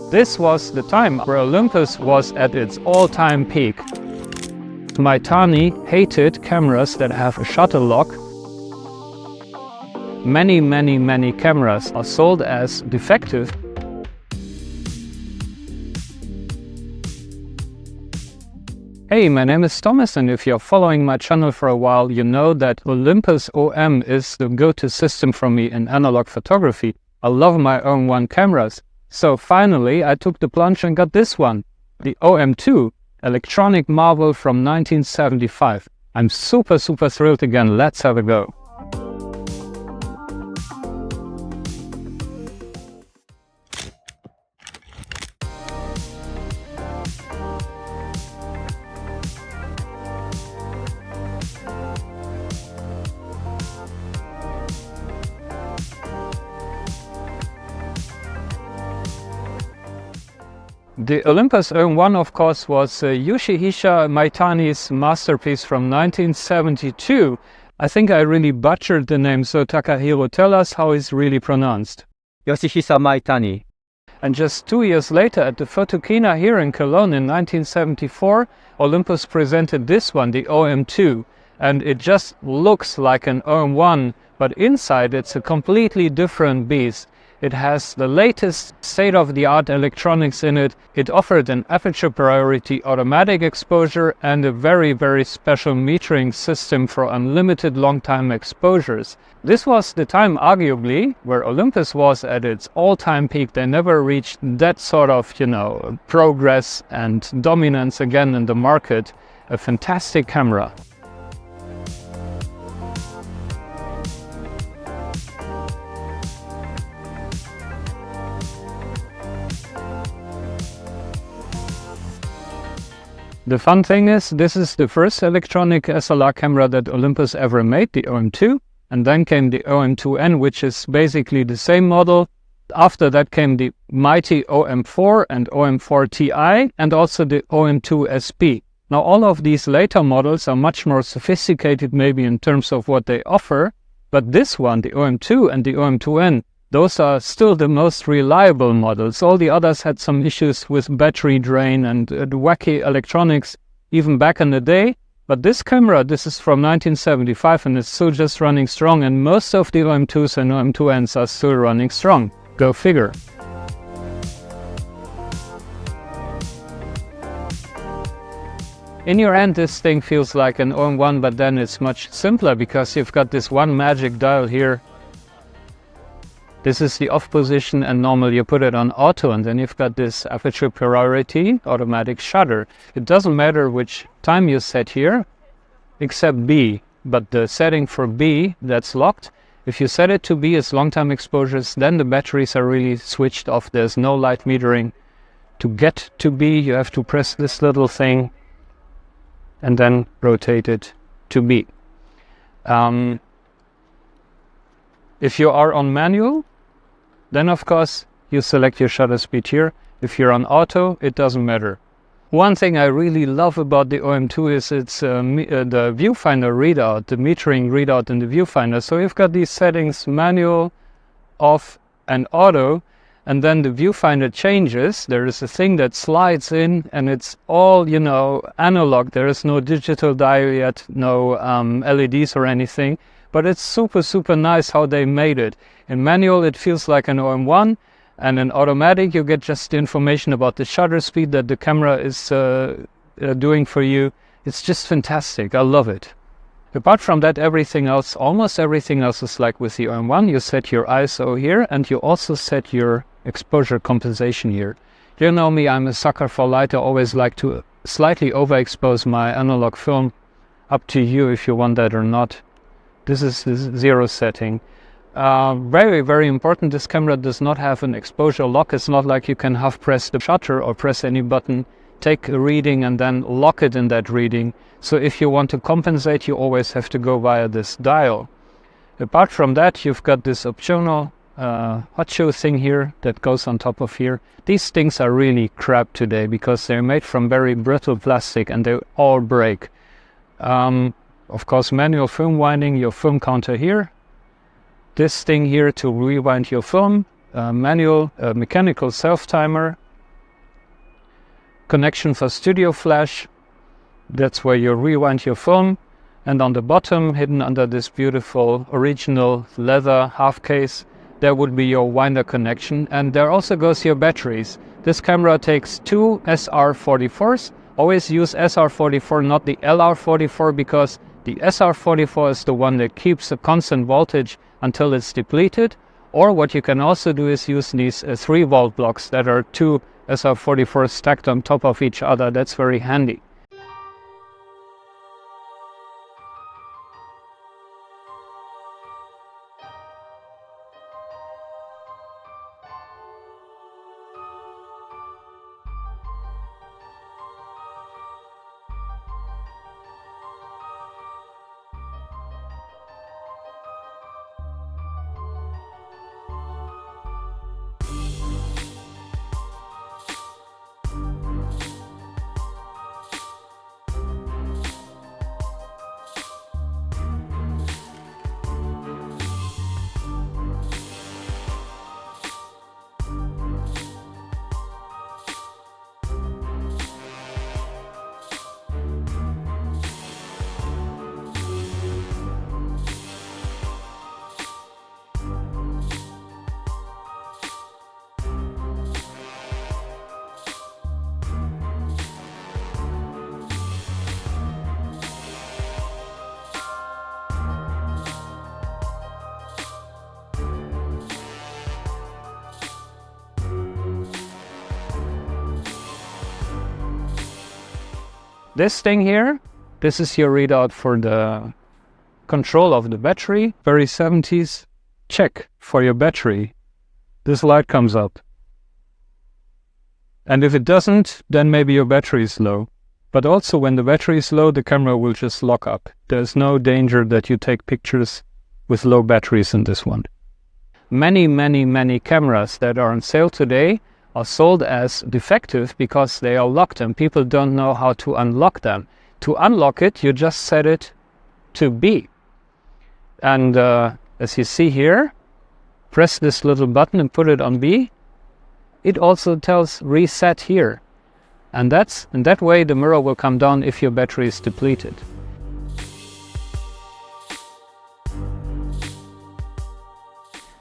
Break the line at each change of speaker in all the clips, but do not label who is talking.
This was the time where Olympus was at its all-time peak. Maitani hated cameras that have a shutter lock. Many cameras are sold as defective. Hey, my name is Thomas, and if you're following my channel for a while, you know that Olympus OM is the go-to system for me in analog photography. I love my OM-1 cameras. So finally, I took the plunge and got this one, the OM-2, electronic marvel from 1975. I'm super thrilled again. Let's have a go. The Olympus OM-1, of course, was Yoshihisa Maitani's masterpiece from 1972. I think I really butchered the name, so Takahiro, tell us how it's really pronounced.
Yoshihisa Maitani.
And just 2 years later, at the Photokina here in Cologne in 1974, Olympus presented this one, the OM-2. And it just looks like an OM-1, but inside it's a completely different beast. It has the latest state-of-the-art electronics in it. It offered an aperture priority automatic exposure and a very special metering system for unlimited long-time exposures. This was the time, arguably, where Olympus was at its all-time peak. They never reached that sort of, progress and dominance again in the market. A fantastic camera. The fun thing is, this is the first electronic SLR camera that Olympus ever made, the OM-2, and then came the OM-2N, which is basically the same model. After that came the mighty OM-4 and OM-4 Ti, and also the OM-2 SP. Now all of these later models are much more sophisticated maybe in terms of what they offer, but this one, the OM-2 and the OM-2N, those are still the most reliable models. All the others had some issues with battery drain and wacky electronics even back in the day. But this camera, this is from 1975 and it's still just running strong, and most of the OM-2s and OM-2Ns are still running strong. Go figure. In your hand, this thing feels like an OM-1, but then it's much simpler because you've got this one magic dial here. This is the off position, and normally you put it on auto, and then you've got this aperture priority automatic shutter. It doesn't matter which time you set here, except B, but the setting for B, that's locked. If you set it to B as long time exposures, then the batteries are really switched off. There's no light metering. To get to B, you have to press this little thing and then rotate it to B. If you are on manual, then of course you select your shutter speed here. If you're on auto, it doesn't matter. One thing I really love about the OM-2 is its the viewfinder readout, the metering readout in the viewfinder. So you've got these settings, manual, off and auto, and then the viewfinder changes. There is a thing that slides in and it's all, analog. There is no digital dial yet, no LEDs or anything. But it's super nice how they made it. In manual, it feels like an OM-1, and in automatic, you get just the information about the shutter speed that the camera is doing for you. It's just fantastic. I love it. Apart from that, everything else, almost everything else is like with the OM-1. You set your ISO here, and you also set your exposure compensation here. You know me, I'm a sucker for light. I always like to slightly overexpose my analog film. Up to you if you want that or not. This is the 0 setting. Very important, this camera does not have an exposure lock. It's not like you can half press the shutter or press any button, take a reading and then lock it in that reading. So if you want to compensate, you always have to go via this dial. Apart from that, you've got this optional hot shoe thing here that goes on top of here. These things are really crap today because they're made from very brittle plastic and they all break. Of course, manual film winding, your film counter here. This thing here to rewind your film, manual mechanical self-timer, connection for studio flash. That's where you rewind your film. And on the bottom, hidden under this beautiful original leather half case, there would be your winder connection. And there also goes your batteries. This camera takes two SR44s. Always use SR44, not the LR44, because the SR44 is the one that keeps a constant voltage until it's depleted. Or what you can also do is use these 3-volt blocks that are two SR44s stacked on top of each other. That's very handy. This thing here, this is your readout for the control of the battery. Very 70s. Check for your battery. This light comes up. And if it doesn't, then maybe your battery is low. But also when the battery is low, the camera will just lock up. There's no danger that you take pictures with low batteries in this one. Many cameras that are on sale today are sold as defective because they are locked and people don't know how to unlock them. To unlock it, you just set it to B. And as you see here, press this little button and put it on B. It also tells reset here. And that way the mirror will come down if your battery is depleted.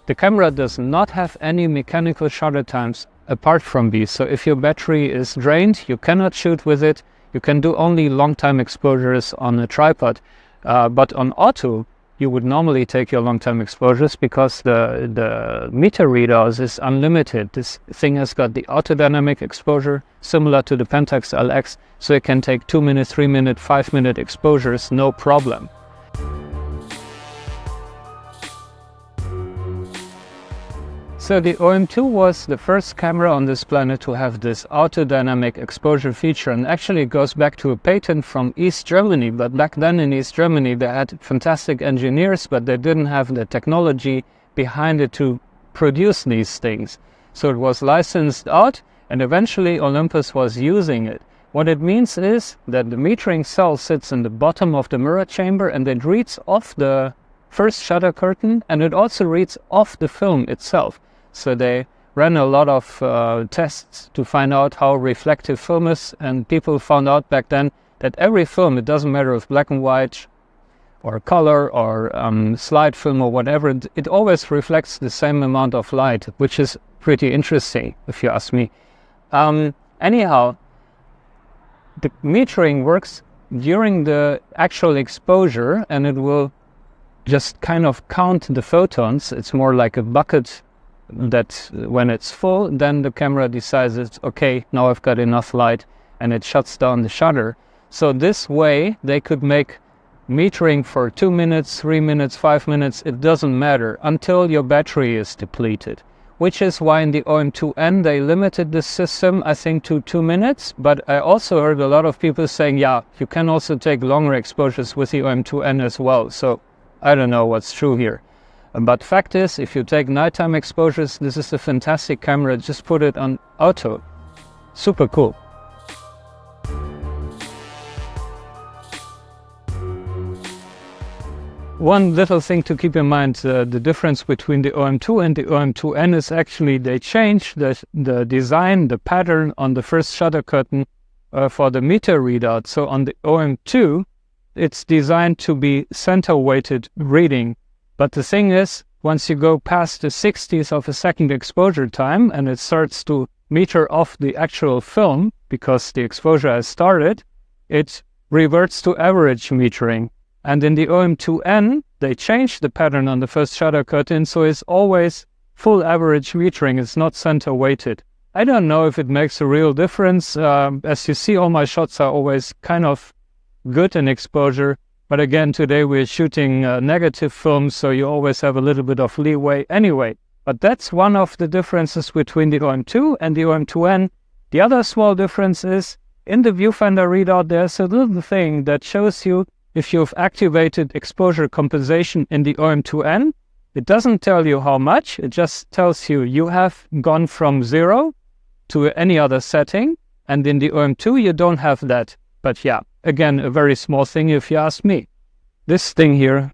The camera does not have any mechanical shutter times apart from these. So if your battery is drained, you cannot shoot with it. You can do only long time exposures on a tripod. But on auto, you would normally take your long time exposures because the meter readouts is unlimited. This thing has got the Autodynamic exposure similar to the Pentax LX. So it can take 2 minute, 3 minute, 5 minute exposures, no problem. So the OM-2 was the first camera on this planet to have this autodynamic exposure feature, and actually it goes back to a patent from East Germany. But back then in East Germany they had fantastic engineers, but they didn't have the technology behind it to produce these things. So it was licensed out and eventually Olympus was using it. What it means is that the metering cell sits in the bottom of the mirror chamber and it reads off the first shutter curtain and it also reads off the film itself. So they ran a lot of tests to find out how reflective film is, and people found out back then that every film, it doesn't matter if black and white or color or slide film or whatever, it always reflects the same amount of light, which is pretty interesting if you ask me. Anyhow, the metering works during the actual exposure and it will just kind of count the photons. It's more like a bucket that when it's full, then the camera decides it's okay, now I've got enough light, and it shuts down the shutter. So this way they could make metering for 2 minutes, 3 minutes, 5 minutes, it doesn't matter, until your battery is depleted. Which is why in the OM-2N they limited this system, I think, to 2 minutes. But I also heard a lot of people saying, yeah, you can also take longer exposures with the OM-2N as well. So I don't know what's true here. But fact is, if you take nighttime exposures, this is a fantastic camera. Just put it on auto. Super cool. One little thing to keep in mind, the difference between the OM-2 and the OM-2N is actually they changed the design, the pattern on the first shutter curtain for the meter readout. So on the OM-2, it's designed to be center-weighted reading. But the thing is, once you go past the 60th of a second exposure time and it starts to meter off the actual film because the exposure has started, it reverts to average metering. And in the OM-2N, they changed the pattern on the first shutter curtain, so it's always full average metering. It's not center weighted. I don't know if it makes a real difference. As you see, all my shots are always kind of good in exposure. But again, today we're shooting negative film, so you always have a little bit of leeway anyway. But that's one of the differences between the OM-2 and the OM-2N. The other small difference is, in the viewfinder readout, there's a little thing that shows you if you've activated exposure compensation in the OM-2N. It doesn't tell you how much, it just tells you you have gone from 0 to any other setting, and in the OM-2 you don't have that. But yeah, again, a very small thing if you ask me. This thing here,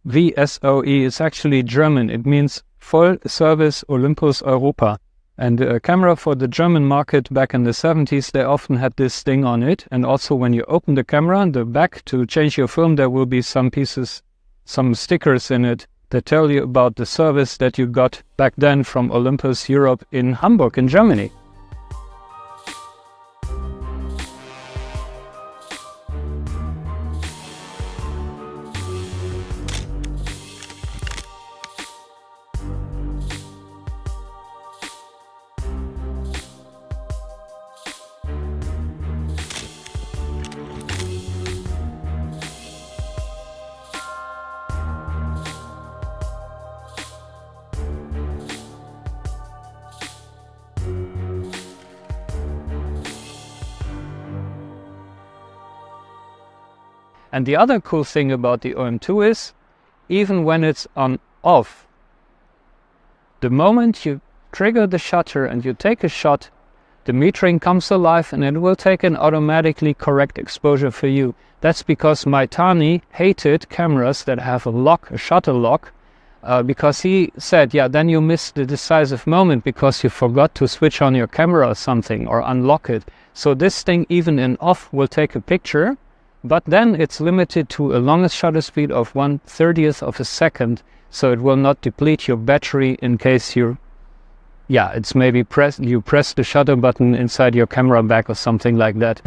V.S.O.E, is actually German. It means Voll Service Olympus Europa. And a camera for the German market back in the 70s, they often had this thing on it. And also when you open the camera, the back, to change your film, there will be some pieces, some stickers in it that tell you about the service that you got back then from Olympus Europe in Hamburg in Germany. And the other cool thing about the OM-2 is, even when it's on off, the moment you trigger the shutter and you take a shot, the metering comes alive and it will take an automatically correct exposure for you. That's because Maitani hated cameras that have a lock, a shutter lock, because he said, yeah, then you miss the decisive moment because you forgot to switch on your camera or something or unlock it. So this thing, even in off, will take a picture. But then it's limited to a longest shutter speed of 1/30th of a second, so it will not deplete your battery in case it's maybe you press the shutter button inside your camera bag or something like that.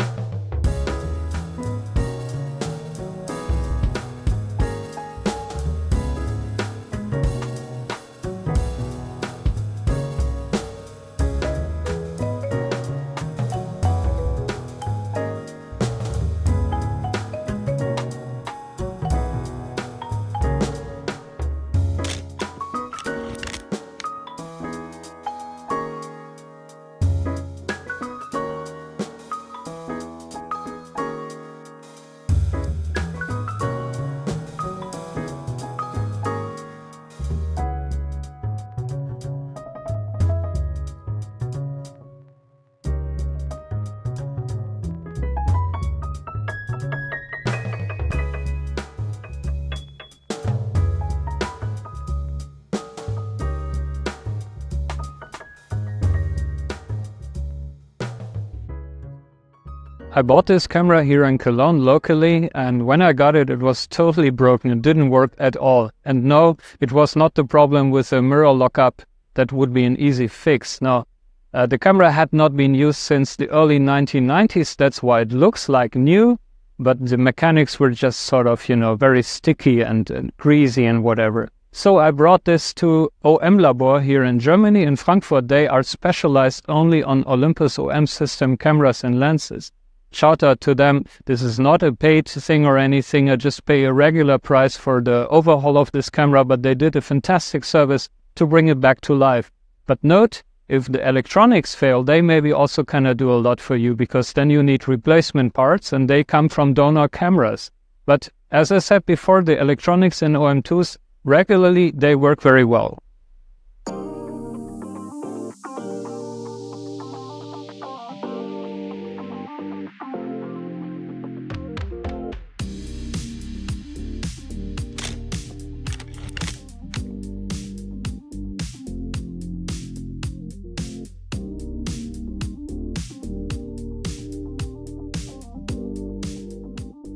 I bought this camera here in Cologne locally, and when I got it, it was totally broken. It didn't work at all. And no, it was not the problem with a mirror lockup that would be an easy fix. No, the camera had not been used since the early 1990s. That's why it looks like new, but the mechanics were just sort of, very sticky and greasy and whatever. So I brought this to OM Labor here in Germany, in Frankfurt. They are specialized only on Olympus OM system cameras and lenses. Shout out to them. This is not a paid thing or anything. I just pay a regular price for the overhaul of this camera, but they did a fantastic service to bring it back to life. But note, if the electronics fail, they maybe also cannot do a lot for you, because then you need replacement parts and they come from donor cameras. But as I said before, the electronics in OM2s regularly, they work very well.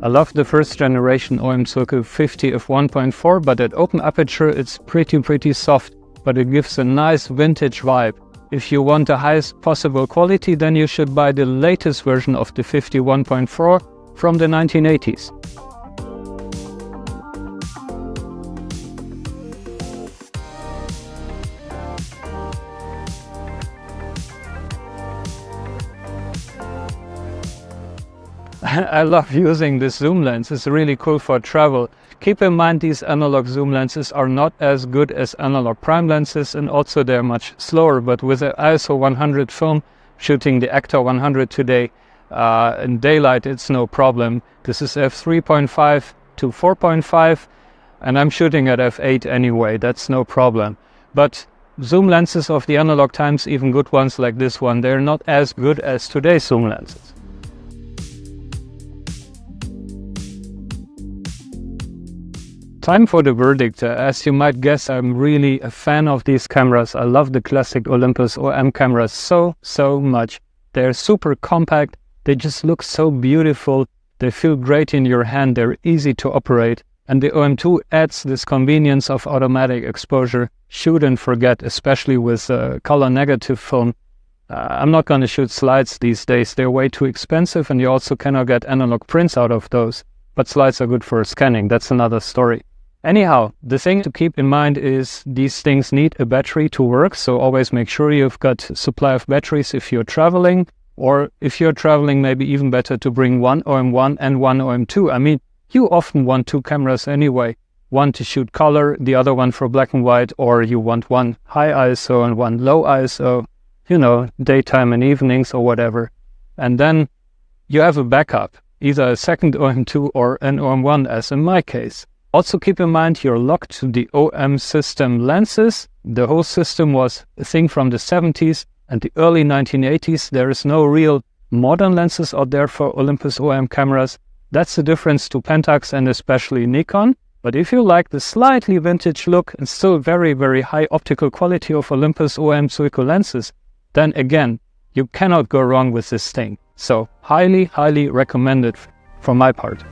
I love the first generation OM-2 50 f1.4, but at open aperture it's pretty soft, but it gives a nice vintage vibe. If you want the highest possible quality, then you should buy the latest version of the 51.4 from the 1980s. I love using this zoom lens. It's really cool for travel. Keep in mind these analog zoom lenses are not as good as analog prime lenses, and also they're much slower, but with the ISO 100 film, shooting the Actor 100 today in daylight, it's no problem. This is f3.5 to 4.5 and I'm shooting at f8 anyway, that's no problem. But zoom lenses of the analog times, even good ones like this one, they're not as good as today's zoom lenses. Time for the verdict. As you might guess, I'm really a fan of these cameras. I love the classic Olympus OM cameras so much. They're super compact, they just look so beautiful, they feel great in your hand, they're easy to operate, and the OM-2 adds this convenience of automatic exposure. Shoot and forget, especially with color negative film. I'm not going to shoot slides these days, they're way too expensive, and you also cannot get analog prints out of those. But slides are good for scanning, that's another story. Anyhow, the thing to keep in mind is these things need a battery to work, so always make sure you've got supply of batteries if you're traveling, or if you're traveling, maybe even better to bring one OM-1 and one OM-2. I mean, you often want two cameras anyway, one to shoot color, the other one for black and white, or you want one high ISO and one low ISO, you know, daytime and evenings or whatever. And then you have a backup, either a second OM-2 or an OM-1, as in my case. Also keep in mind you're locked to the OM system lenses. The whole system was a thing from the 70s and the early 1980s. There is no real modern lenses out there for Olympus OM cameras. That's the difference to Pentax and especially Nikon. But if you like the slightly vintage look and still very high optical quality of Olympus OM-2 lenses, then again, you cannot go wrong with this thing. So highly recommended from my part.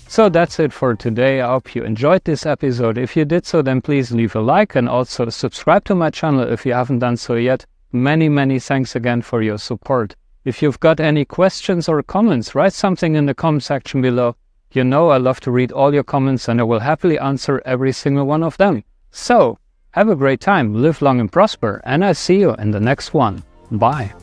So that's it for today. I hope you enjoyed this episode. If you did so, then please leave a like and also subscribe to my channel if you haven't done so yet. Many thanks again for your support. If you've got any questions or comments, write something in the comment section below. You know I love to read all your comments and I will happily answer every single one of them. So, have a great time, live long and prosper, and I'll see you in the next one. Bye.